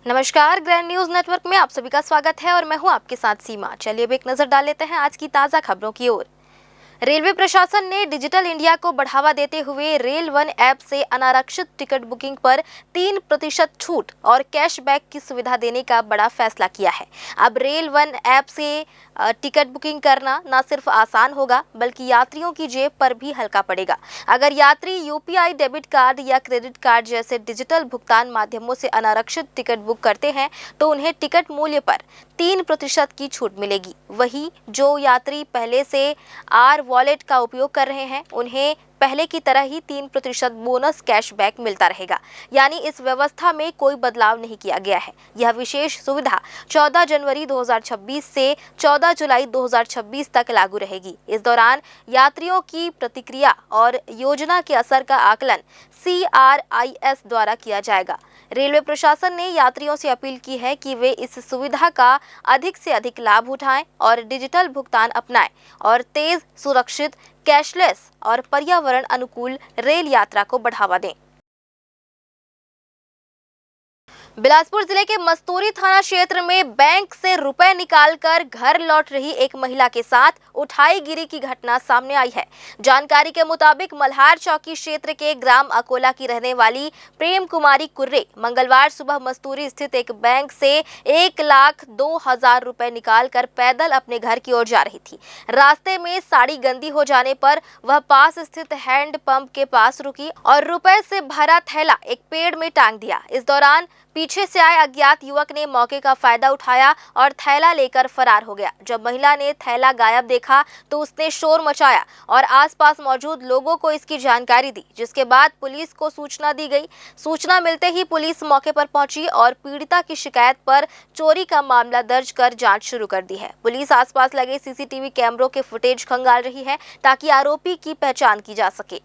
नमस्कार, grand news network में आप सभी का स्वागत है और मैं हूं आपके साथ सीमा। चलिए अब एक नजर डाल लेते हैं आज की ताजा खबरों की ओर। रेलवे प्रशासन ने डिजिटल इंडिया को बढ़ावा देते हुए रेल वन ऐप से अनारक्षित टिकट बुकिंग पर 3% छूट और कैशबैक की सुविधा देने का बड़ा फैसला किया है। अब रेल वन ऐप से टिकट बुकिंग करना न सिर्फ आसान होगा बल्कि यात्रियों की जेब पर भी हल्का पड़ेगा। अगर यात्री यूपीआई डेबिट कार्ड या क्रेडिट कार्ड जैसे डिजिटल भुगतान माध्यमों से अनारक्षित टिकट बुक करते हैं तो उन्हें टिकट मूल्य पर 3% की छूट मिलेगी। वहीं जो यात्री पहले से आर वॉलेट का उपयोग कर रहे हैं उन्हें पहले की तरह ही 3% बोनस कैशबैक मिलता रहेगा। यानी इस व्यवस्था में कोई बदलाव नहीं किया गया है। यह विशेष सुविधा 14 जनवरी 2026 से 14 जुलाई 2026 तक लागू रहेगी। इस दौरान यात्रियों की प्रतिक्रिया और योजना के असर का आकलन CRIS द्वारा किया जाएगा। रेलवे प्रशासन ने यात्रियों से अपील की है कि वे इस सुविधा का अधिक से अधिक लाभ उठाएं और डिजिटल भुगतान अपनाएं और तेज, सुरक्षित, कैशलेस और पर्यावरण अनुकूल रेल यात्रा को बढ़ावा दें। बिलासपुर जिले के मस्तूरी थाना क्षेत्र में बैंक से रुपए निकालकर घर लौट रही एक महिला के साथ उठाईगिरी की घटना सामने आई है। जानकारी के मुताबिक मल्हार चौकी क्षेत्र के ग्राम अकोला की रहने वाली प्रेम कुमारी कुर्रे मंगलवार सुबह मस्तूरी स्थित एक बैंक से 1,02,000 रुपए निकालकर पैदल अपने घर की ओर जा रही थी। रास्ते में साड़ी गंदी हो जाने पर वह पास स्थित हैंड पंप के पास रुकी और रुपए से भरा थैला एक पेड़ में टांग दिया। इस दौरान पीछे से आए अज्ञात युवक ने मौके का फायदा उठाया और थैला लेकर फरार हो गया। जब महिला ने थैला गायब देखा तो उसने शोर मचाया और आसपास मौजूद लोगों को इसकी जानकारी दी, जिसके बाद पुलिस को सूचना दी गई। सूचना मिलते ही पुलिस मौके पर पहुंची और पीड़िता की शिकायत पर चोरी का मामला दर्ज कर जांच शुरू कर दी है। पुलिस आसपास लगे CCTV कैमरों के फुटेज खंगाल रही है ताकि आरोपी की पहचान की जा सके।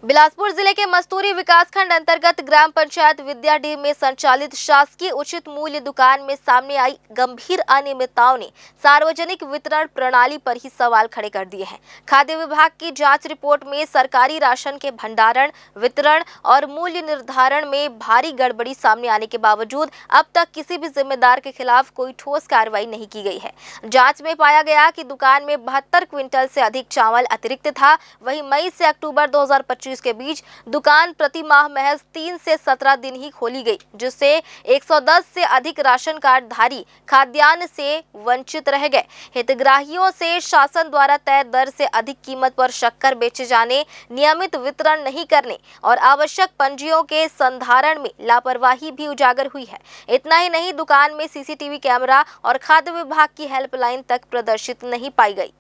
बिलासपुर जिले के मस्तूरी विकासखंड अंतर्गत ग्राम पंचायत विद्याडीह में संचालित शासकीय उचित मूल्य दुकान में सामने आई गंभीर अनियमितताओं ने सार्वजनिक वितरण प्रणाली पर ही सवाल खड़े कर दिए हैं। खाद्य विभाग की जांच रिपोर्ट में सरकारी राशन के भंडारण, वितरण और मूल्य निर्धारण में भारी गड़बड़ी सामने आने के बावजूद अब तक किसी भी जिम्मेदार के खिलाफ कोई ठोस कार्रवाई नहीं की गई है। जाँच में पाया गया कि दुकान में 72 क्विंटल से अधिक चावल अतिरिक्त था। वहीं मई से अक्टूबर 2025 के बीच दुकान प्रति माह महज 3 से 17 दिन ही खोली गई, जिससे 110 से अधिक राशन कार्ड धारी खाद्यान्न से वंचित रह गए। हितग्राहियों से शासन द्वारा तय दर से अधिक कीमत पर शक्कर बेचे जाने, नियमित वितरण नहीं करने और आवश्यक पंजियों के संधारण में लापरवाही भी उजागर हुई है। इतना ही नहीं, दुकान में CCTV कैमरा और खाद्य विभाग की हेल्पलाइन तक प्रदर्शित नहीं पाई गई।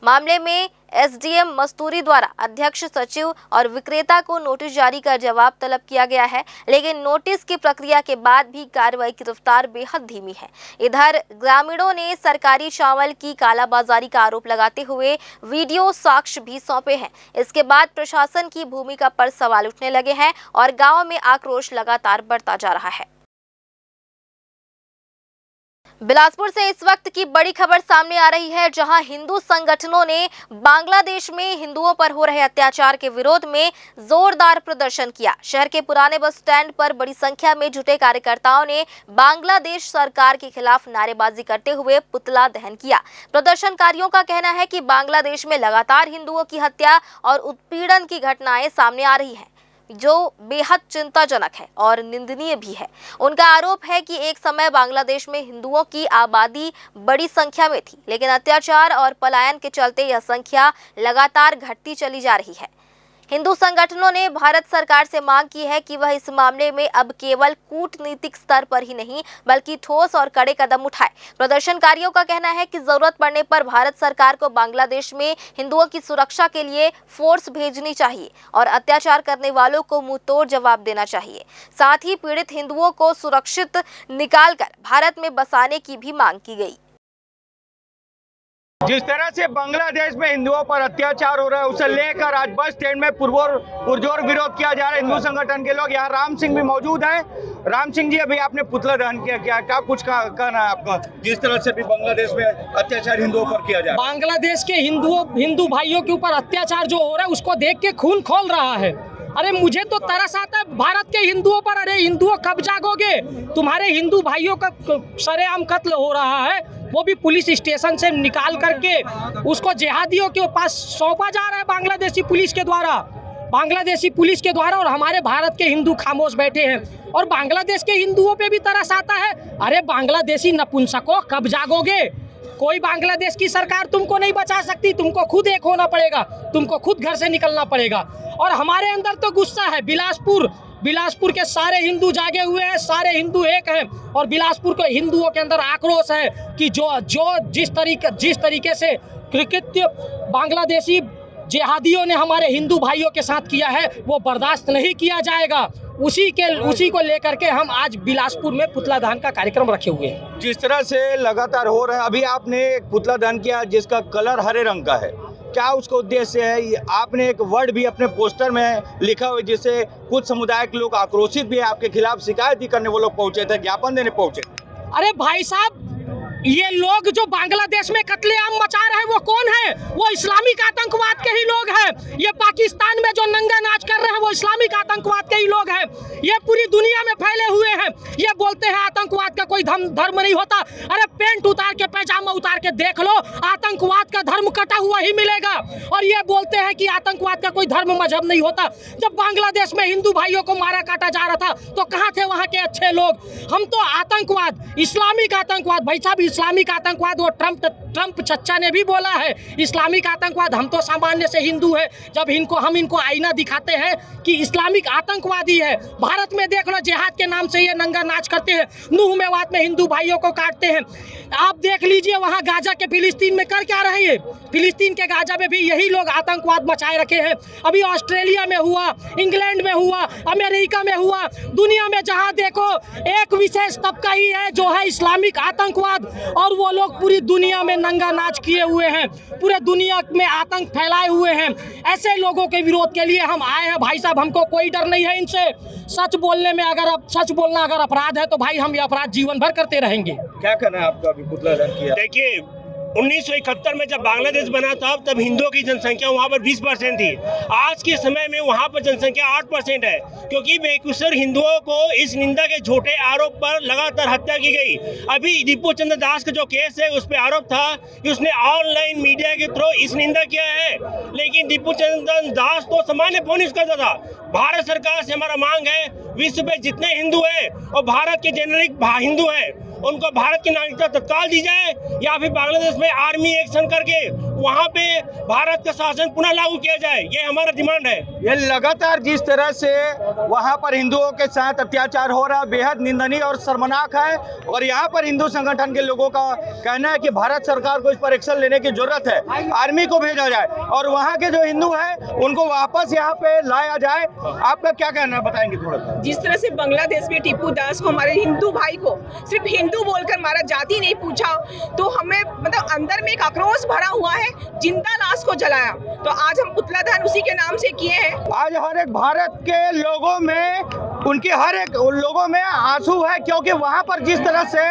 मामले में SDM मस्तूरी द्वारा अध्यक्ष, सचिव और विक्रेता को नोटिस जारी कर जवाब तलब किया गया है, लेकिन नोटिस की प्रक्रिया के बाद भी कार्रवाई की रफ्तार बेहद धीमी है। इधर ग्रामीणों ने सरकारी चावल की कालाबाजारी का आरोप लगाते हुए वीडियो साक्ष्य भी सौंपे हैं। इसके बाद प्रशासन की भूमिका पर सवाल उठने लगे हैं और गाँव में आक्रोश लगातार बढ़ता जा रहा है। बिलासपुर से इस वक्त की बड़ी खबर सामने आ रही है, जहां हिंदू संगठनों ने बांग्लादेश में हिंदुओं पर हो रहे अत्याचार के विरोध में जोरदार प्रदर्शन किया। शहर के पुराने बस स्टैंड पर बड़ी संख्या में जुटे कार्यकर्ताओं ने बांग्लादेश सरकार के खिलाफ नारेबाजी करते हुए पुतला दहन किया। प्रदर्शनकारियों का कहना है कि बांग्लादेश में लगातार हिंदुओं की हत्या और उत्पीड़न की घटनाएं सामने आ रही हैं, जो बेहद चिंताजनक है और निंदनीय भी है। उनका आरोप है कि एक समय बांग्लादेश में हिंदुओं की आबादी बड़ी संख्या में थी, लेकिन अत्याचार और पलायन के चलते यह संख्या लगातार घटती चली जा रही है। हिंदू संगठनों ने भारत सरकार से मांग की है कि वह इस मामले में अब केवल कूटनीतिक स्तर पर ही नहीं बल्कि ठोस और कड़े कदम उठाए। प्रदर्शनकारियों का कहना है कि जरूरत पड़ने पर भारत सरकार को बांग्लादेश में हिंदुओं की सुरक्षा के लिए फोर्स भेजनी चाहिए और अत्याचार करने वालों को मुंहतोड़ जवाब देना चाहिए। साथ ही पीड़ित हिंदुओं को सुरक्षित निकालकर भारत में बसाने की भी मांग की गई। जिस तरह से बांग्लादेश में हिंदुओं पर अत्याचार हो रहा है, उसे लेकर आज बस स्टैंड में पुरजोर विरोध किया जा रहा है। हिंदू संगठन के लोग, यहाँ राम सिंह भी मौजूद है। राम सिंह जी, अभी आपने पुतला दहन किया, क्या कुछ कहना है आपका? जिस तरह से भी बांग्लादेश में अत्याचार हिंदुओं पर किया जा रहा है, बांग्लादेश के हिंदू भाइयों के ऊपर अत्याचार जो हो रहा है उसको देख के खून खौल रहा है। अरे मुझे तो तरस आता है भारत के हिंदुओं पर। अरे हिंदुओं कब जागोगे? तुम्हारे हिंदू भाइयों का सरेआम कत्ल हो रहा है, वो भी पुलिस स्टेशन से निकाल करके उसको जिहादियों के पास सौंपा जा रहा है बांग्लादेशी पुलिस के द्वारा, और हमारे भारत के हिंदू खामोश बैठे हैं। और बांग्लादेश के हिंदुओं पे भी तरस आता है। अरे बांग्लादेशी नपुंसकों कब जागोगे? कोई बांग्लादेश की सरकार तुमको नहीं बचा सकती, तुमको खुद एक होना पड़ेगा, तुमको खुद घर से निकलना पड़ेगा। और हमारे अंदर तो गुस्सा है। बिलासपुर के सारे हिंदू जागे हुए हैं, सारे हिंदू एक हैं, और बिलासपुर के हिंदुओं के अंदर आक्रोश है कि जिस तरीके से कृत्य बांग्लादेशी जिहादियों ने हमारे हिंदू भाइयों के साथ किया है वो बर्दाश्त नहीं किया जाएगा। उसी को लेकर के हम आज बिलासपुर में पुतला दहन का कार्यक्रम रखे हुए हैं। जिस तरह से लगातार हो रहा है, अभी आपने एक पुतला दहन किया जिसका कलर हरे रंग का है, क्या उसका उद्देश्य है? आपने एक वर्ड भी अपने पोस्टर में लिखा हुआ जिससे कुछ समुदाय के लोग आक्रोशित भी है, आपके खिलाफ शिकायत भी करने वो लोग पहुंचे थे, ज्ञापन देने पहुंचे। अरे भाई साहब, ये लोग जो बांग्लादेश में कत्लेआम मचा रहे हैं वो कौन है? वो इस्लामिक आतंकवाद के ही लोग हैं। ये पाकिस्तान में जो नंगा नाच कर रहे हैं वो इस्लामिक आतंकवाद के ही लोग हैं। ये पूरी दुनिया में फैले हुए हैं। ये बोलते हैं आतंकवाद का कोई धर्म नहीं होता। अरे पेंट उतार के पैजामा उतार के देख लो, आतंकवाद का धर्म कटा हुआ ही मिलेगा। और ये बोलते हैं कि आतंकवाद का कोई धर्म मजहब नहीं होता। जब बांग्लादेश में हिंदू भाइयों को मारा काटा जा रहा था तो कहाँ थे वहाँ के अच्छे लोग? हम तो आतंकवाद, इस्लामिक आतंकवाद, भाई साहब इस्लामिक आतंकवाद वो ट्रंप चच्चा ने भी बोला है इस्लामिक आतंकवाद। हम तो सामान्य से हिंदू है। जब हम इनको आईना दिखाते हैं कि इस्लामिक आतंकवादी है। भारत में देख लो, जिहाद के नाम से ये नंगा नाच करते हैं, नूह मेवात में हिंदू भाइयों को काटते हैं। आप देख लीजिए वहाँ गाजा के फिलिस्तीन में कर क्या रहे हैं। फिलिस्तीन के गाजा में भी यही लोग आतंकवाद मचाए रखे हैं। अभी ऑस्ट्रेलिया में हुआ, इंग्लैंड में हुआ, अमेरिका में हुआ, दुनिया में जहाँ देखो एक विशेष तबका ही है जो है इस्लामिक आतंकवाद। और वो लोग पूरी दुनिया में नंगा नाच किए हुए हैं, पूरे दुनिया में आतंक फैलाए हुए हैं। ऐसे लोगों के विरोध के लिए हम आए हैं भाई साहब। हमको कोई डर नहीं है इनसे। सच बोलना अगर अपराध है तो भाई हम ये अपराध जीवन भर करते रहेंगे। क्या करना है आपका? अभी पुतला दहन किया। देखिए 1971 में जब बांग्लादेश बना था तब हिंदुओं की जनसंख्या वहाँ पर 20% थी। आज के समय में वहाँ पर जनसंख्या 8% है, क्योंकि बेकसूर हिंदुओं को इस निंदा के झूठे आरोप पर लगातार हत्या की गई। अभी दीपू चंद्र दास का जो केस है उस पर आरोप था कि उसने ऑनलाइन मीडिया के थ्रू इस निंदा किया है, लेकिन दीपू चंद्र दास तो सामान्य फोन यूज करता था। भारत सरकार से हमारा मांग है विश्व में जितने हिंदू हैं और भारत के जेनेरिक हिंदू हैं उनको भारत की नागरिकता तत्काल दी जाए, या फिर बांग्लादेश में आर्मी एक्शन करके वहाँ पे भारत का शासन पुनः लागू किया जाए। ये हमारा डिमांड है। ये लगातार जिस तरह से वहाँ पर हिंदुओं के साथ अत्याचार हो रहा है बेहद निंदनीय और शर्मनाक है। और यहाँ पर हिंदू संगठन के लोगों का कहना है कि भारत सरकार को इस पर एक्शन लेने की जरूरत है, आर्मी को भेजा जाए और वहाँ के जो हिंदू हैं उनको वापस यहाँ पे लाया जाए। आपका क्या कहना है, बताएंगे थोड़ा सा? जिस तरह से बांग्लादेश में टीपू दास को, हमारे हिंदू भाई को सिर्फ हिंदू बोलकर मारा, जाति नहीं पूछा, तो हमें मतलब अंदर में एक आक्रोश भरा हुआ है, जिंदा लाश को जलाया। तो आज हम पुतला दहन उसी के नाम से किए हैं। आज हर एक भारत के लोगों में, उनके हर एक लोगों में आंसू है, क्योंकि वहाँ पर जिस तरह से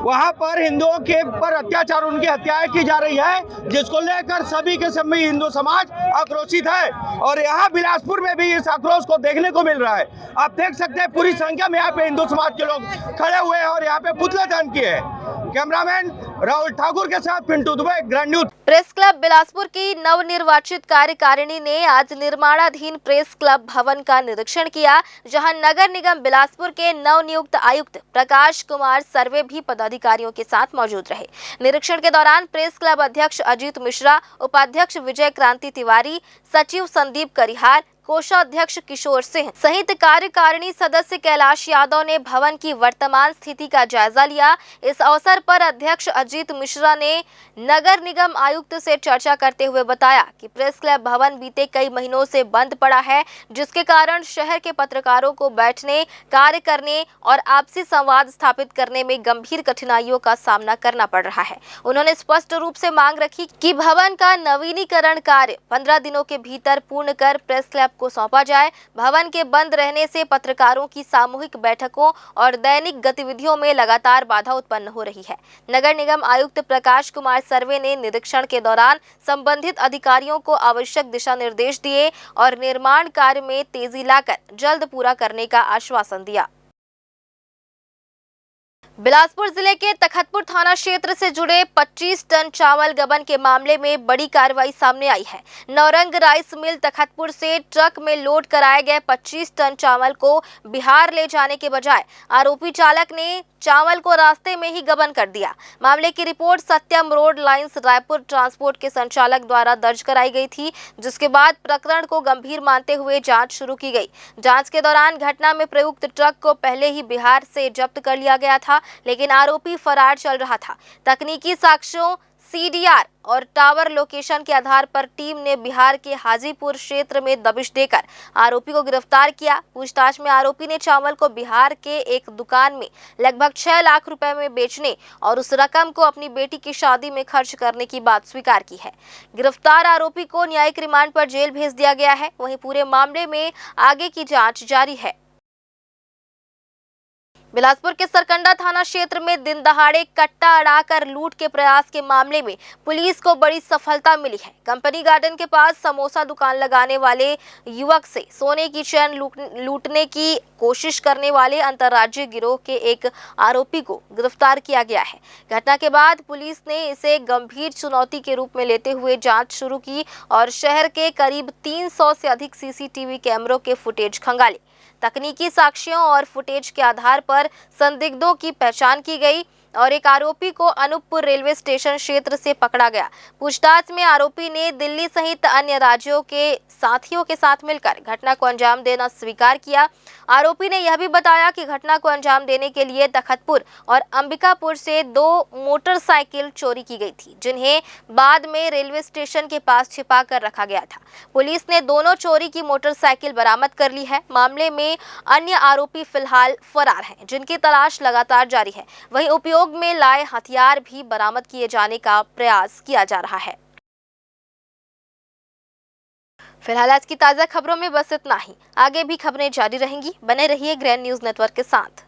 वहाँ पर हिंदुओं के पर अत्याचार, उनकी हत्याएं की जा रही है, जिसको लेकर सभी के सभी हिंदू समाज आक्रोशित है। और यहाँ बिलासपुर में भी इस आक्रोश को देखने को मिल रहा है। आप देख सकते हैं पूरी संख्या में यहाँ पे हिंदू समाज के लोग खड़े हुए हैं और यहाँ पे पुतला दहन किए हैं। कैमरामैन राहुल ठाकुर के साथ Pintu Dubey, grand news. Press club Bilaspur की नवनिर्वाचित कार्यकारिणी ने आज निर्माणाधीन प्रेस क्लब भवन का निरीक्षण किया, जहां नगर निगम बिलासपुर के नवनियुक्त आयुक्त प्रकाश कुमार सर्वे भी पदाधिकारियों के साथ मौजूद रहे। निरीक्षण के दौरान प्रेस क्लब अध्यक्ष अजीत मिश्रा, उपाध्यक्ष विजय क्रांति तिवारी, सचिव संदीप करिहार, कोषाध्यक्ष किशोर सिंह सहित कार्यकारिणी सदस्य कैलाश यादव ने भवन की वर्तमान स्थिति का जायजा लिया। इस अवसर पर अध्यक्ष अजीत मिश्रा ने नगर निगम आयुक्त से चर्चा करते हुए बताया कि प्रेस क्लब भवन बीते कई महीनों से बंद पड़ा है, जिसके कारण शहर के पत्रकारों को बैठने, कार्य करने और आपसी संवाद स्थापित करने में गंभीर कठिनाइयों का सामना करना पड़ रहा है। उन्होंने स्पष्ट रूप से मांग रखी कि भवन का नवीनीकरण कार्य 15 दिनों के भीतर पूर्ण कर प्रेस क्लब को सौंपा जाए। भवन के बंद रहने से पत्रकारों की सामूहिक बैठकों और दैनिक गतिविधियों में लगातार बाधा उत्पन्न हो रही है। नगर निगम आयुक्त प्रकाश कुमार सर्वे ने निरीक्षण के दौरान संबंधित अधिकारियों को आवश्यक दिशा निर्देश दिए और निर्माण कार्य में तेजी लाकर जल्द पूरा करने का आश्वासन दिया। बिलासपुर जिले के तखतपुर थाना क्षेत्र से जुड़े 25 टन चावल गबन के मामले में बड़ी कार्रवाई सामने आई है। नौरंग राइस मिल तखतपुर से ट्रक में लोड कराए गए 25 टन चावल को बिहार ले जाने के बजाय आरोपी चालक ने चावल को रास्ते में ही गबन कर दिया। मामले की रिपोर्ट सत्यम रोड लाइंस रायपुर ट्रांसपोर्ट के संचालक द्वारा दर्ज कराई गई थी, जिसके बाद प्रकरण को गंभीर मानते हुए जांच शुरू की गई। जांच के दौरान घटना में प्रयुक्त ट्रक को पहले ही बिहार से जब्त कर लिया गया था, लेकिन आरोपी फरार चल रहा था। तकनीकी साक्ष्यों, सीडीआर और टावर लोकेशन के आधार पर टीम ने बिहार के हाजीपुर क्षेत्र में दबिश देकर आरोपी को गिरफ्तार किया। पूछताछ में आरोपी ने चावल को बिहार के एक दुकान में लगभग 6 लाख रुपए में बेचने और उस रकम को अपनी बेटी की शादी में खर्च करने की बात स्वीकार की है। गिरफ्तार आरोपी को न्यायिक रिमांड पर जेल भेज दिया गया है। वहीं पूरे मामले में आगे की जाँच जारी है। बिलासपुर के सरकंडा थाना क्षेत्र में दिन दहाड़े कट्टा अड़ाकर लूट के प्रयास के मामले में पुलिस को बड़ी सफलता मिली है। कंपनी गार्डन के पास समोसा दुकान लगाने वाले युवक से सोने की चेन लूटने की कोशिश करने वाले अंतर्राज्यीय गिरोह के एक आरोपी को गिरफ्तार किया गया है। घटना के बाद पुलिस ने इसे गंभीर चुनौती के रूप में लेते हुए जांच शुरू की और शहर के करीब 300 से अधिक सीसीटीवी कैमरों के फुटेज खंगाले। तकनीकी साक्ष्यों और फुटेज के आधार पर संदिग्धों की पहचान की गई और एक आरोपी को अनूपपुर रेलवे स्टेशन क्षेत्र से पकड़ा गया। पूछताछ में आरोपी ने दिल्ली सहित अन्य राज्यों के साथियों के साथ मिलकर घटना को अंजाम देना स्वीकार किया। आरोपी ने यह भी बताया कि घटना को अंजाम देने के लिए तखतपुर और अंबिकापुर से 2 मोटरसाइकिल चोरी की गई थी, जिन्हें बाद में रेलवे स्टेशन के पास छिपा कर रखा गया था। पुलिस ने दोनों चोरी की मोटरसाइकिल बरामद कर ली है। मामले में अन्य आरोपी फिलहाल फरार हैं, जिनकी तलाश लगातार जारी है। वहीं उपयोग में लाए हथियार भी बरामद किए जाने का प्रयास किया जा रहा है। फिलहाल आज की ताजा खबरों में बस इतना ही। आगे भी खबरें जारी रहेंगी। बने रहिए ग्रैंड न्यूज नेटवर्क के साथ।